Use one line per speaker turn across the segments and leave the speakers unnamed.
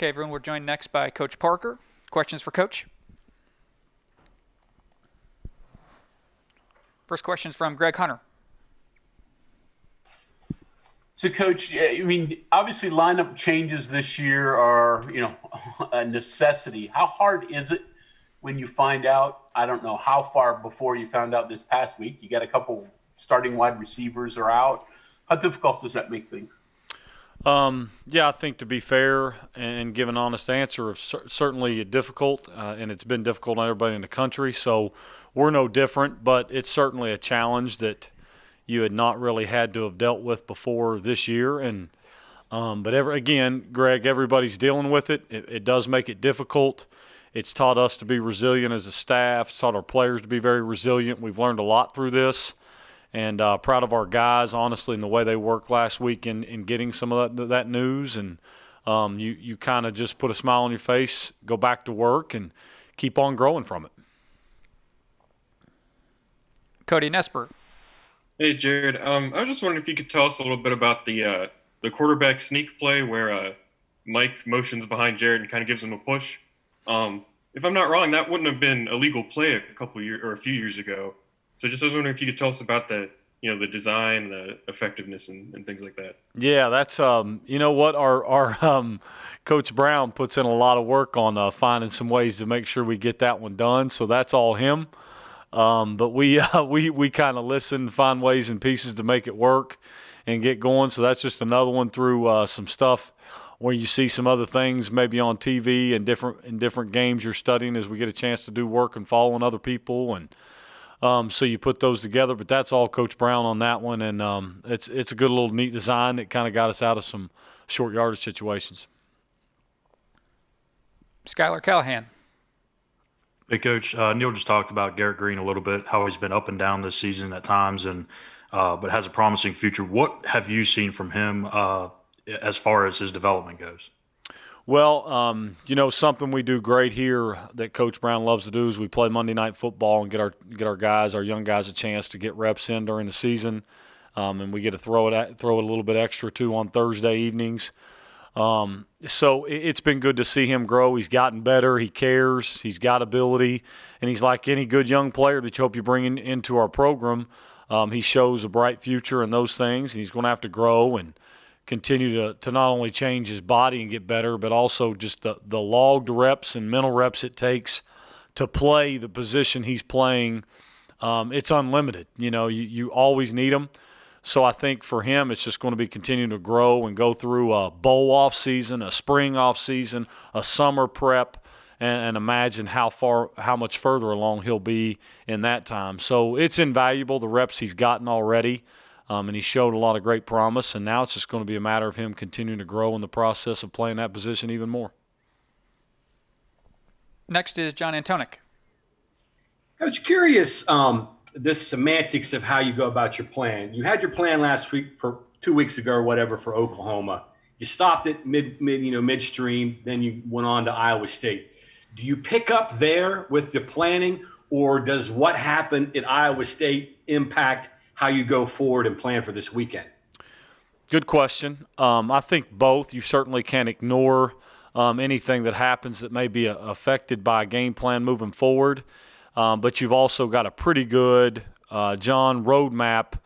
Okay, everyone, we're joined next by Coach Parker. Questions for Coach? First question is from Greg Hunter.
So, Coach, I mean, obviously lineup changes this year are, a necessity. How hard is it when you find out, I don't know how far before you found out this past week, you got a couple starting wide receivers are out. How difficult does that make things?
Yeah, I think to be fair and give an honest answer, it's certainly difficult, and it's been difficult on everybody in the country. So we're no different, but it's certainly a challenge that you had not really had to have dealt with before this year. And again, Greg, everybody's dealing with it. It does make it difficult. It's taught us to be resilient as a staff. It's taught our players to be very resilient. We've learned a lot through this. And proud of our guys, honestly, in the way they worked last week in getting some of that news. And you kind of just put a smile on your face, go back to work, and keep on growing from it.
Cody Nesper.
Hey, Gerad. I was just wondering if you could tell us a little bit about the quarterback sneak play where Mike motions behind Gerad and kind of gives him a push. If I'm not wrong, that wouldn't have been a legal play a few years ago. So I was wondering if you could tell us about the design, the effectiveness, and things like that.
Yeah, that's what our Coach Brown puts in a lot of work on finding some ways to make sure we get that one done. So that's all him. But we kind of listen, find ways and pieces to make it work and get going. So that's just another one through some stuff where you see some other things maybe on TV and different games you're studying as we get a chance to do work and following other people and. So you put those together, but that's all Coach Brown on that one, and it's a good little neat design that kind of got us out of some short yardage situations.
Skylar Callahan.
Hey, Coach. Neil just talked about Garrett Green a little bit, how he's been up and down this season at times, and but has a promising future. What have you seen from him as far as his development goes?
Well, something we do great here that Coach Brown loves to do is we play Monday Night Football and get our guys, our young guys, a chance to get reps in during the season, and we get to throw it a little bit extra too on Thursday evenings. So it's been good to see him grow. He's gotten better. He cares. He's got ability, and he's like any good young player that you hope you bring into our program. He shows a bright future in those things, and he's going to have to grow and continue to not only change his body and get better, but also just the logged reps and mental reps it takes to play the position he's playing. It's unlimited. You always need them. So I think for him, it's just going to be continuing to grow and go through a bowl off season, a spring off season, a summer prep, and imagine how much further along he'll be in that time. So it's invaluable, the reps he's gotten already. And he showed a lot of great promise, and now it's just going to be a matter of him continuing to grow in the process of playing that position even more.
Next is John Antonik.
Coach, curious the semantics of how you go about your plan. You had your plan last week for 2 weeks ago or whatever for Oklahoma. You stopped it midstream, then you went on to Iowa State. Do you pick up there with the planning, or does what happened at Iowa State impact how you go forward and plan for this weekend?
Good question. I think both. You certainly can't ignore anything that happens that may be affected by a game plan moving forward. But you've also got a pretty good, John, roadmap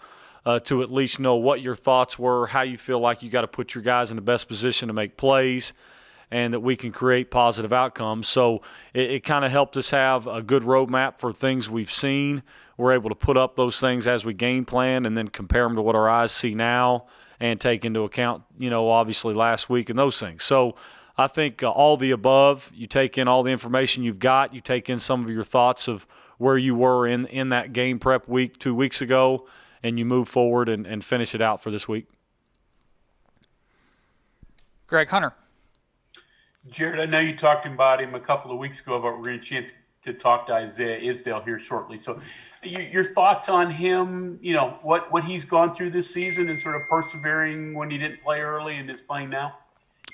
to at least know what your thoughts were, how you feel like you got to put your guys in the best position to make plays, and that we can create positive outcomes. So it kind of helped us have a good roadmap for things we've seen. We're able to put up those things as we game plan and then compare them to what our eyes see now and take into account, obviously last week and those things. So I think all the above, you take in all the information you've got, you take in some of your thoughts of where you were in that game prep week 2 weeks ago, and you move forward and finish it out for this week.
Greg Hunter.
Gerad, I know you talked about him a couple of weeks ago, but we're going to chance to talk to Isaiah Isdale here shortly. So your thoughts on him, what he's gone through this season and sort of persevering when he didn't play early and is playing now?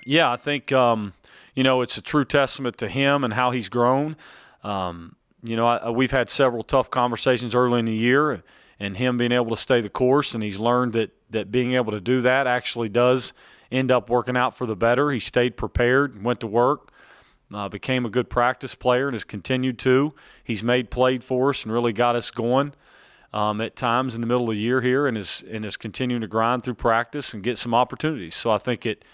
Yeah, I think, it's a true testament to him and how he's grown. We've had several tough conversations early in the year and him being able to stay the course, and he's learned that being able to do that actually does end up working out for the better. He stayed prepared, went to work, became a good practice player, and has continued to. He's played for us and really got us going at times in the middle of the year here, and is continuing to grind through practice and get some opportunities. So I think it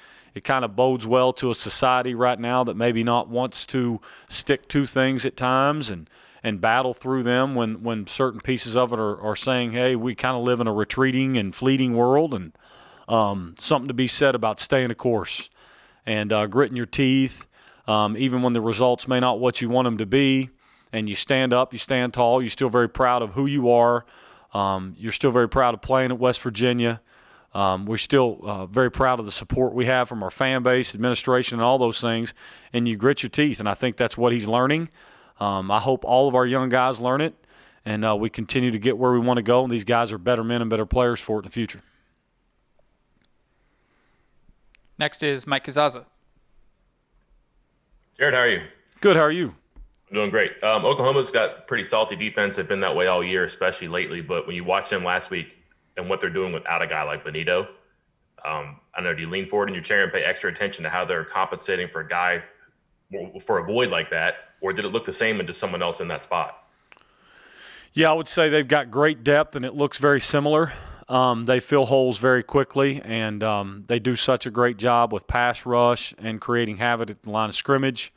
kind of bodes well to a society right now that maybe not wants to stick to things at times and battle through them when certain pieces of it are saying, hey, we kind of live in a retreating and fleeting world, and something to be said about staying the course and gritting your teeth, even when the results may not what you want them to be, and you stand up, you stand tall, you're still very proud of who you are. You're still very proud of playing at West Virginia. We're still very proud of the support we have from our fan base, administration, and all those things, and you grit your teeth, and I think that's what he's learning. I hope all of our young guys learn it, and we continue to get where we want to go, and these guys are better men and better players for it in the future.
Next is Mike Kazaza.
Gerad, how are you?
Good. How are you?
I'm doing great. Oklahoma's got pretty salty defense. They've been that way all year, especially lately. But when you watch them last week and what they're doing without a guy like Benito, I don't know, do you lean forward in your chair and pay extra attention to how they're compensating for a guy for a void like that, or did it look the same into someone else in that spot?
Yeah, I would say they've got great depth, and it looks very similar. They fill holes very quickly, and they do such a great job with pass rush and creating havoc at the line of scrimmage.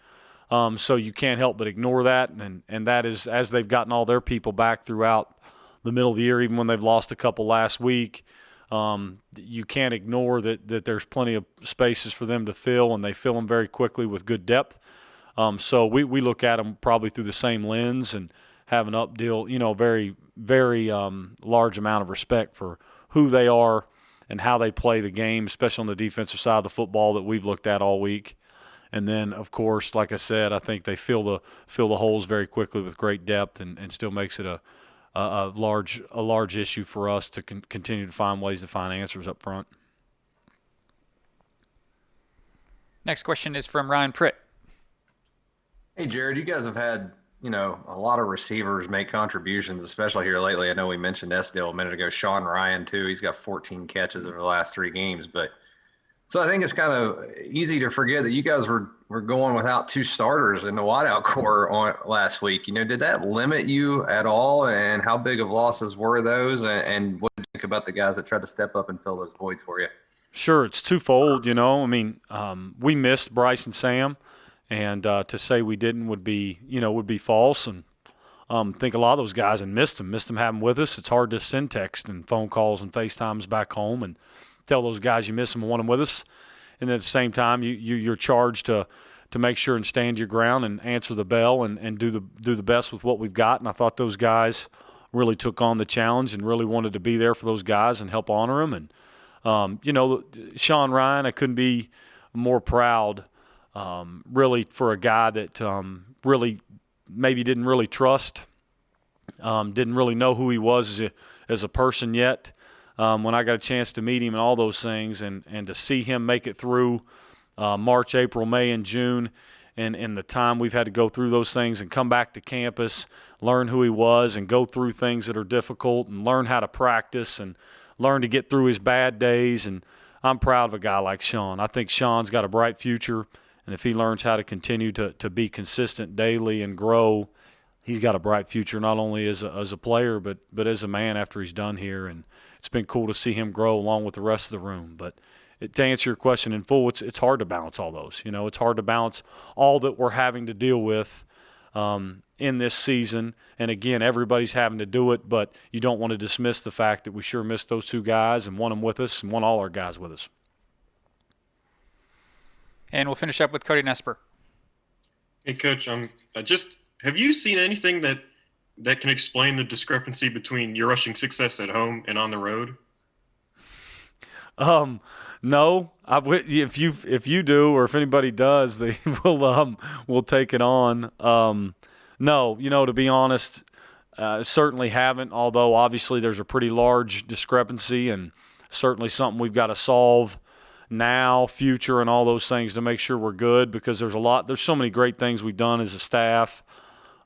So you can't help but ignore that, and that is as they've gotten all their people back throughout the middle of the year, even when they've lost a couple last week. You can't ignore that there's plenty of spaces for them to fill, and they fill them very quickly with good depth. So we look at them probably through the same lens and have an very, very large amount of respect for who they are and how they play the game, especially on the defensive side of the football that we've looked at all week. And then, of course, like I said, I think they fill the holes very quickly with great depth, and still makes it a large issue for us to continue to find ways to find answers up front.
Next question is from Ryan Pritt.
Hey, Gerad, you guys have had, a lot of receivers make contributions, especially here lately. I know we mentioned Esdale a minute ago. Sean Ryan, too. He's got 14 catches over the last 3 games. So I think it's kind of easy to forget that you guys were going without 2 starters in the wideout core last week. Did that limit you at all, and how big of losses were those? And what do you think about the guys that tried to step up and fill those voids for you?
Sure, it's twofold, we missed Bryce and Sam, and to say we didn't would be false. And I think a lot of those guys and missed them having with us. It's hard to send text and phone calls and FaceTimes back home and tell those guys you miss them and want them with us. And at the same time, you're charged to make sure and stand your ground and answer the bell and do the best with what we've got. And I thought those guys really took on the challenge and really wanted to be there for those guys and help honor them. And Sean Ryan, I couldn't be more proud, really, for a guy that really maybe didn't really trust, didn't really know who he was as a person yet. When I got a chance to meet him and all those things, and to see him make it through March, April, May, and June, and the time we've had to go through those things and come back to campus, learn who he was, and go through things that are difficult, and learn how to practice, and learn to get through his bad days. And I'm proud of a guy like Sean. I think Sean's got a bright future, and if he learns how to continue to be consistent daily and grow, he's got a bright future, not only as a player, but as a man after he's done here. And it's been cool to see him grow along with the rest of the room. But to answer your question in full, it's hard to balance all those. It's hard to balance all that we're having to deal with in this season. And again, everybody's having to do it, but you don't want to dismiss the fact that we sure missed those 2 guys and want them with us and want all our guys with us.
And we'll finish up with Cody Nesper.
Hey, Coach, have you seen anything that can explain the discrepancy between your rushing success at home and on the road?
No. If you do, or if anybody does, they we'll take it on. No, to be honest, certainly haven't. Although obviously there's a pretty large discrepancy, and certainly something we've got to solve now, future, and all those things to make sure we're good, because there's so many great things we've done as a staff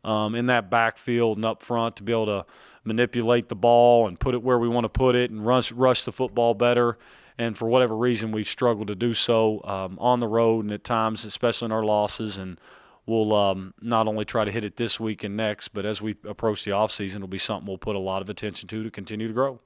in that backfield and up front to be able to manipulate the ball and put it where we want to put it and rush the football better. And for whatever reason, we've struggled to do so on the road and at times, especially in our losses. And we'll not only try to hit it this week and next, but as we approach the offseason, it'll be something we'll put a lot of attention to continue to grow.